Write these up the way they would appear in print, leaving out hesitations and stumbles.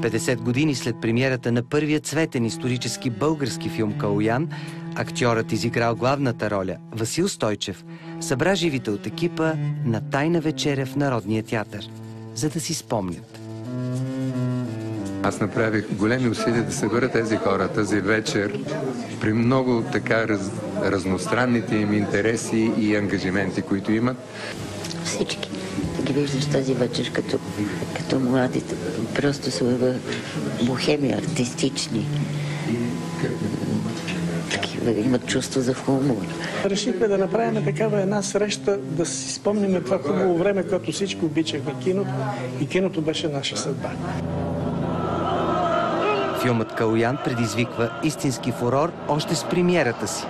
50 години след премиерата на първия цветен исторически български филм «Калоян», актьорът, изиграл главната роля Васил Стойчев, събра живите от екипа на тайна вечеря в Народния театър, за да си спомнят. Аз направих големи усилия да събера тези хора тази вечер при много така разностранните им интереси и ангажименти, които имат. Всички да ги виждаш тази вечер като младите. Просто са в бухеми, артистични. Такива имат чувство за хумор. Решихме да направим такава една среща, да си спомним това хубаво време, когато всички обичахме киното и киното беше наша съдба. Филмът «Калоян» предизвиква истински фурор още с премиерата си.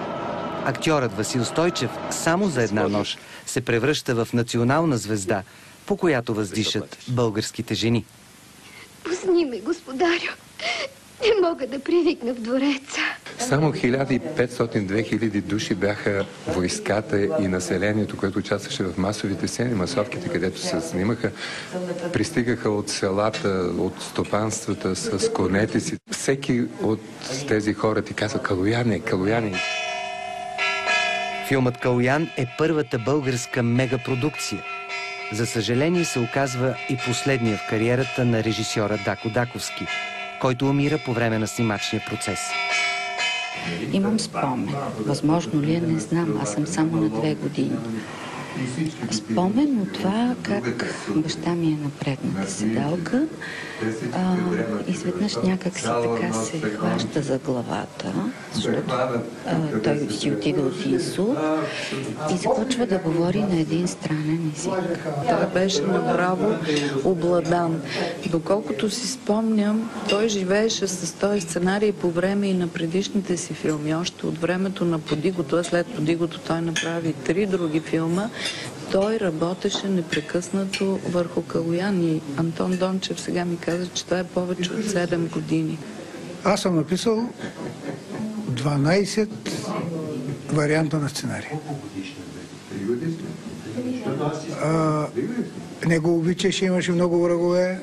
Актьорът Васил Стойчев само за една нощ се превръща в национална звезда, по която въздишат българските жени. Пусни ме, господарю. Не мога да привикна в двореца. Само 1500-2000 души бяха войската и населението, което участваше в масовите сцени, масовките, където се снимаха. Пристигаха от селата, от стопанствата с конете си. Всеки от тези хора ти каза: «Калояне, Калояне». Филмът «Калоян» е първата българска мегапродукция. За съжаление се оказва и последния в кариерата на режисьора Дако Даковски, който умира по време на снимачния процес. Имам спомен. Възможно ли е, не знам. Аз съм само на 2 години. Спомен от това как баща ми е на предната седалка. Изведнъж някак си така се хваща за главата, защото той си отида от инсулт и започва да говори на един странен език. Той беше направо обладан. Доколкото си спомням, той живееше с този сценарий по време и на предишните си филми. Още от времето на Подигото, а след Подигото той направи 3 други филма. Той работеше непрекъснато върху Калоян и Антон Дончев сега ми каза, че това е повече от 7 години. Аз съм написал 12 варианта на сценария. Не го обичаше, имаше много врагове.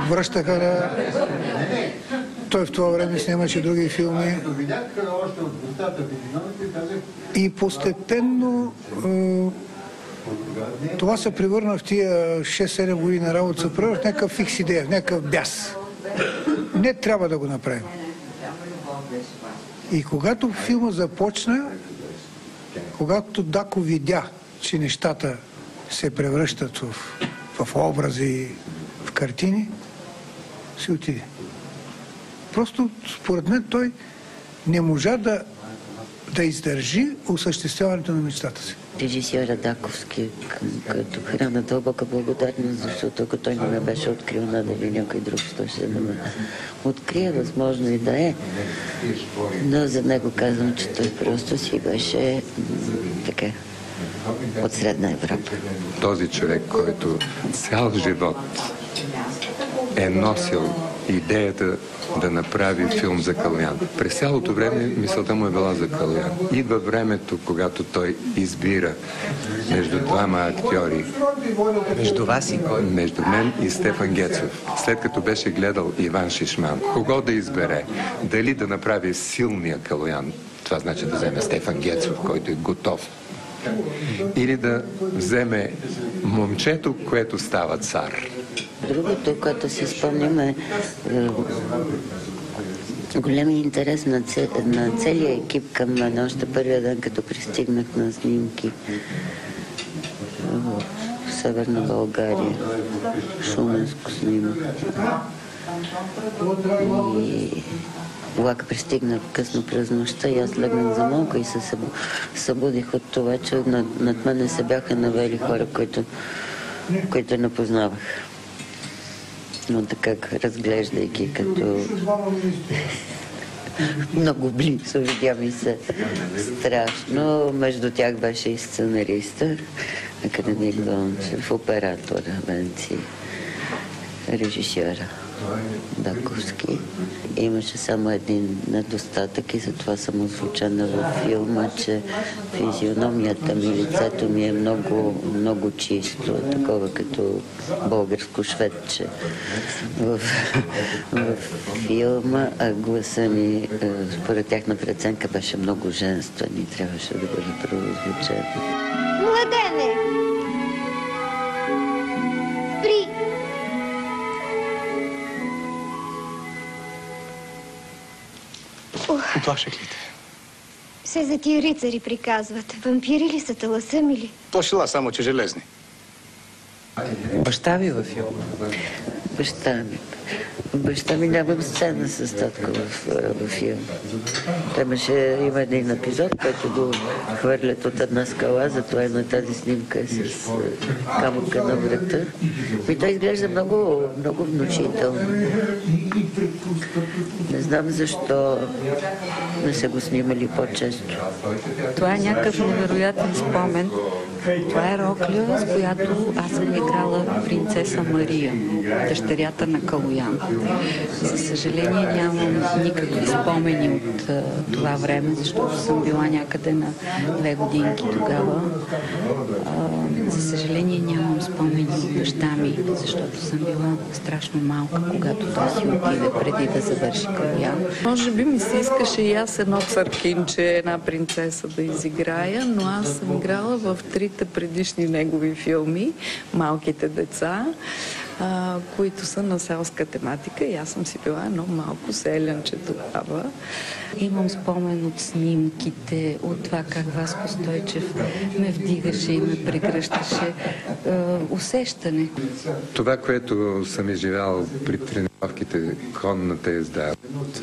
Връщаха на... Той в това време снимаше други филми. И постепенно това се превърна в тия 6-7 години работа, се превърна в някакъв фикс идея, в някакъв бяс. Не трябва да го направим. И когато филма започна, когато Дако видя, че нещата се превръщат в образи, в картини, си отиде. Просто, според мен, той не можа да издържи осъществяването на мечтата си. Режисьора Даковски, като храна дълбока благодарност, защото ако той не ме беше открил, надали някой друг ще да ме открие, възможно и да е. Но за него казвам, че той просто си беше така от Средна Европа. Този човек, който цял живот е носил идеята да направи филм за Калоян. През цялото време мисълта му е била за Калоян. Идва времето, когато той избира между двама актьори. Между вас и кой? Между мен и Стефан Гецов. След като беше гледал Иван Шишман, кого да избере? Дали да направи силния Калоян? Това значи да вземе Стефан Гецов, който е готов. Или да вземе момчето, което става цар. Другото, което си спомням, е големи интерес на целия екип към мен. Още първия ден, като пристигнах на снимки в Северна България, Шуменско снимах. И влака пристигна късно през нощта и аз легнах за малко и се събудих от това, че над мене се бяха навели хора, които не познавах. Но така, разглеждайки като много близо, видя ми се страшно. Между тях беше и сценариста, академик Дончев, оператора Венци. режисьора Даковски. Имаше само един недостатък и затова съм озвучена във филма, че физиономията ми, лицето ми е много, много чисто, такова като българско шведче в филма, а гласа ми, според тяхна преценка, беше много женствен и трябваше да бъде преозвучен. Младене! Спри! Оплаших ли те? Все за тия рицари приказват. Вампири ли са, таласъми ли? Точила, само че железни. Баща ви във филма? Баща ми. Баща ми нямам сцена с татко в филм. Има един епизод, който го хвърлят от една скала, затова и на тази снимка е с камъка на врата. И той изглежда много, много внушително. Не знам защо не са го снимали по-често. Това е някакъв невероятен спомен. Това е рокля, с която аз съм играла принцеса Мария, дъщерята на Калоян. За съжаление нямам никакви спомени от това време, защото съм била някъде на 2 годинки тогава. За съжаление нямам спомени от баща ми, защото съм била страшно малка, когато той си отиде преди да завърши Калоян. Може би ми се искаше и аз едно църкинче, една принцеса да изиграя, но аз съм играла в 3 предишни негови филми "Малките деца", които са на селска тематика, и аз съм си била едно малко селянче тогава. Имам спомен от снимките, от това как Васко Стойчев ме вдигаше и ме прегръщаше. Усещане. Това, което съм изживял при тренировките конната езда.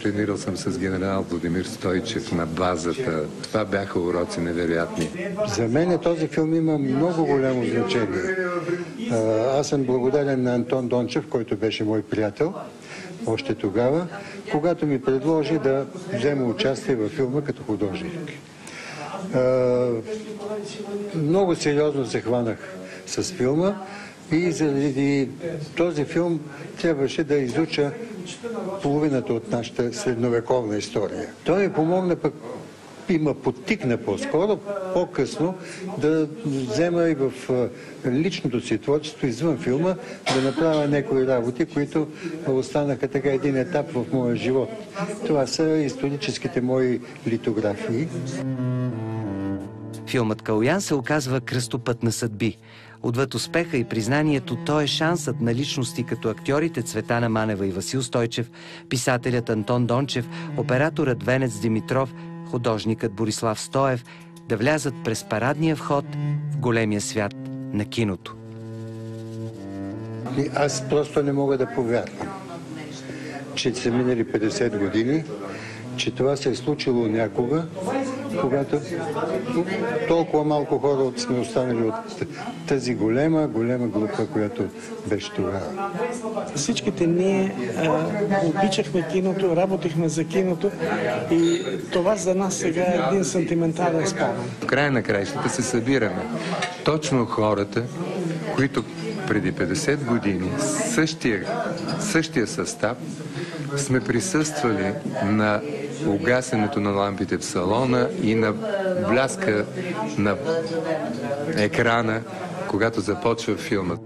Тренирал съм с генерал Владимир Стойчев на базата. Това бяха уроци невероятни. За мен този филм има много голямо значение. Аз съм благодарен на Антон Дончев, който беше мой приятел още тогава, когато ми предложи да взема участие във филма като художник. Много сериозно се хванах с филма и заради този филм трябваше да изуча половината от нашата средновековна история. Той ми помогна пък има подтикна по-скоро, по-късно да взема и в личното си творчество извън филма, да направя някои работи, които останаха така един етап в моя живот. Това са историческите мои литографии. Филмът "Калоян" се оказва кръстопът на съдби. Отвъд успеха и признанието, той е шансът на личности като актьорите Цветана Манева и Васил Стойчев, писателят Антон Дончев, операторът Венец Димитров, художникът Борислав Стоев да влязат през парадния вход в големия свят на киното. И аз просто не мога да повярвам, че са минали 50 години, че това се е случило някога, когато толкова малко хора сме останали от тази голема група, която беше тогава. Всичките ние обичахме киното, работихме за киното и това за нас сега е един сантиментален спомен. В края на краищата се събираме. Точно хората, които преди 50 години същия състав сме присъствали на угасенето на лампите в салона и на бляска на екрана, когато започва филмът.